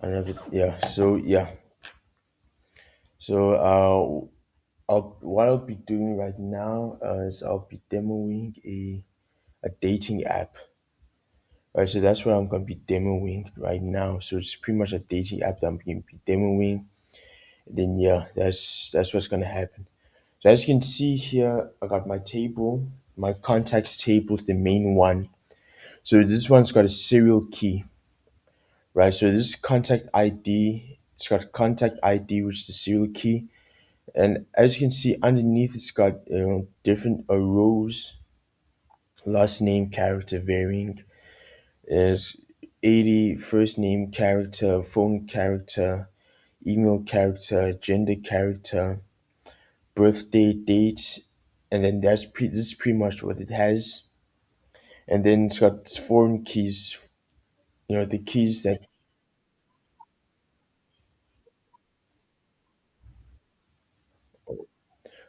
Another, yeah. What I'll be doing right now is I'll be demoing a dating app. Right, so that's what I'm gonna be demoing right now. So it's pretty much a dating app that I'm gonna be demoing. Then yeah, that's what's gonna happen. So as you can see here, I got my table, my contacts table is the main one. So this one's got a serial key, right? So this contact ID, it's got contact ID, which is the serial key. And as you can see underneath, it's got different rows, last name character varying. Is 80 first name character, phone character, email character, gender character, birthday date, and then this is pretty much what it has. And then it's got foreign keys, the keys that.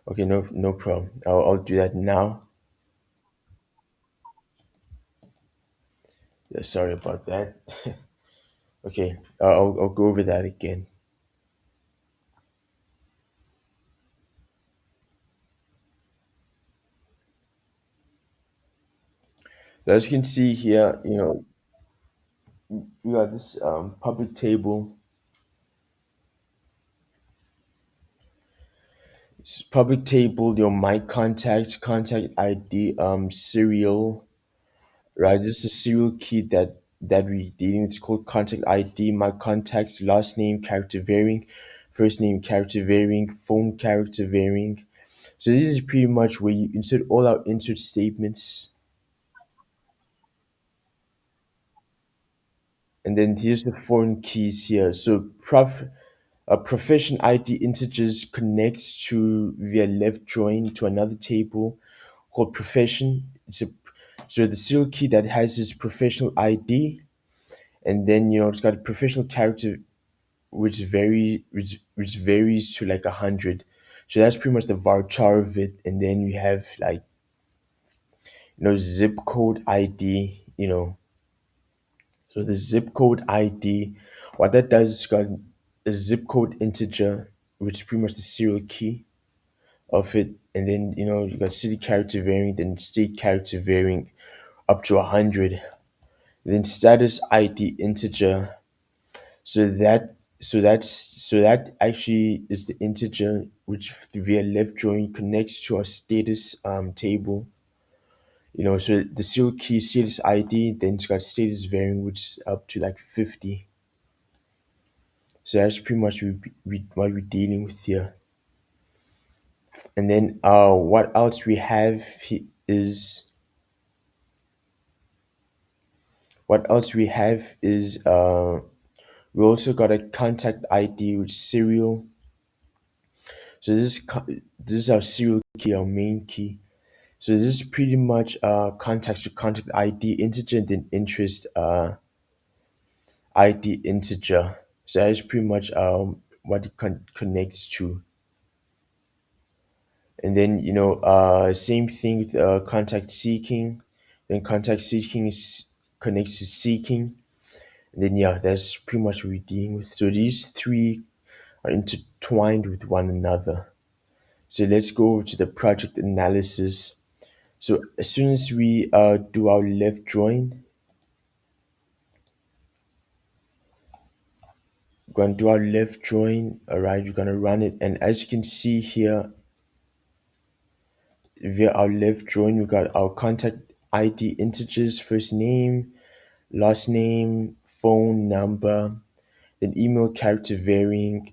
Okay, no problem. I'll do that now. Yeah, sorry about that. Okay, I'll go over that again. So as you can see here, you got this public table. Public table, your my contacts, contact ID, serial, right? This is a serial key that we dealing with. It's called contact ID. My contacts, last name character varying, first name character varying, phone character varying. So this is pretty much where you insert all our insert statements, and then here's the foreign keys here. So a profession ID integers connects to via left join to another table called profession. So the serial key that has this professional ID, and then it's got a professional character which varies to like 100. So that's pretty much the varchar of it, and then we have like zip code ID. So the zip code ID, what that does is got a zip code integer, which is pretty much the serial key of it, and then you got city character varying, then state character varying up to 100. Then status ID integer. So that actually is the integer which via left join connects to our status table. So the serial key status ID, then it's got status varying, which is up to like 50. So that's pretty much what we're dealing with here. And then what else we have is what else we have is we also got a contact ID with serial. So this is our serial key, our main key. So this is pretty much contact to contact ID integer and then interest ID integer. So that is pretty much what it connects to. And then same thing with contact seeking. Then contact seeking is connects to seeking. And then yeah, that's pretty much what we're dealing with. So these three are intertwined with one another. So let's go over to the project analysis. So as soon as we do our left join, we're gonna do our left join. All right, we're gonna run it, and as you can see here, via our left join, we got our contact ID integers, first name, last name, phone number, then email character varying,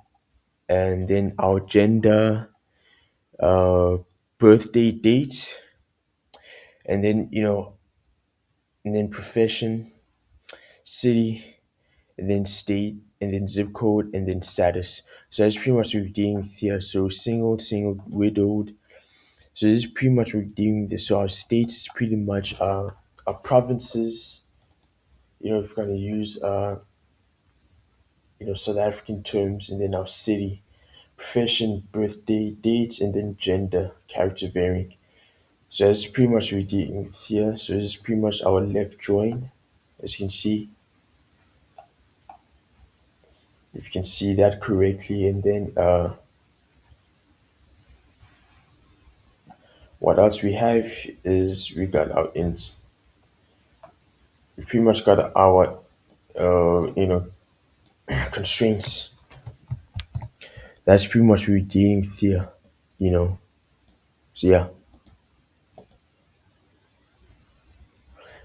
and then our gender, uh, birthday date, and then and then profession, city, and then state, and then zip code, and then status. So that's pretty much what we're dealing with here. So single, widowed. So this is pretty much what we're dealing with this. So our states is pretty much our provinces. If we're gonna use South African terms, and then our city, profession, birthday, dates, and then gender, character varying. So that's pretty much what we're dealing with here. So this is pretty much our left join, as you can see. if you can see that correctly. And then what else we have is we got our int. We pretty much got our constraints. That's pretty much what we're dealing with here, you know. So yeah.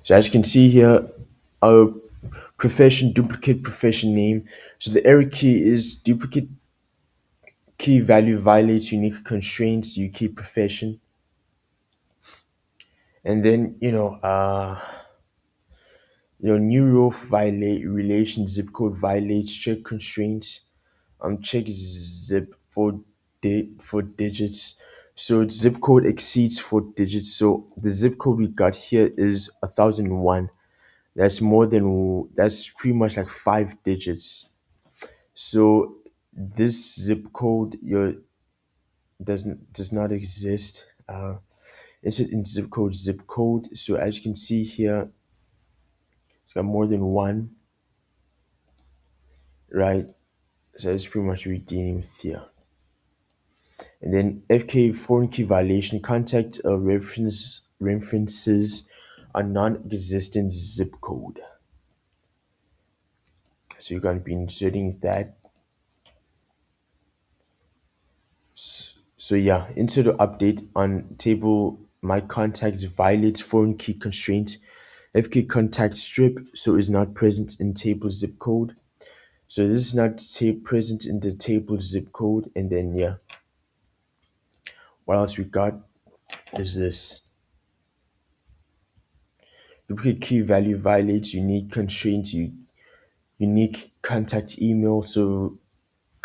So as you can see here, our profession, duplicate profession name. So the error key is duplicate key value violates unique constraints, UK profession. And then, new row violate relation zip code violates check constraints. Check zip for digits. So zip code exceeds 4 digits. So the zip code we got here is 1001. That's pretty much like 5 digits. So this zip code your does not exist. It's in zip code. So as you can see here, it's got more than one, right? So that's pretty much what we're dealing with here. And then FK foreign key violation contact references a non-existent zip code. So you're going to be inserting that. So yeah, insert the update on table my contacts violates foreign key constraint. FK contact strip so is not present in table zip code. So this is not present in the table zip code. And then yeah, what else we got is this. Duplicate key value violates unique constraints, unique contact email. So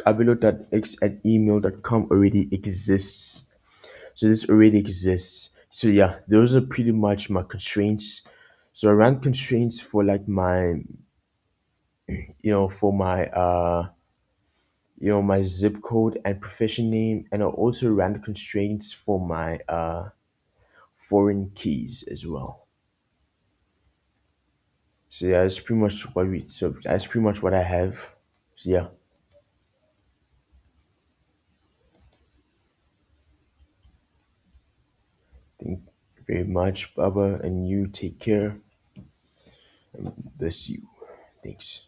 abelo.x@email.com already exists. So this already exists. So yeah, those are pretty much my constraints. So I ran constraints for like my, for my my zip code and profession name, and I also ran constraints for my foreign keys as well. So yeah, that's pretty much that's pretty much what I have. So yeah, thank you very much, Baba, and you take care. Bless you. Thanks.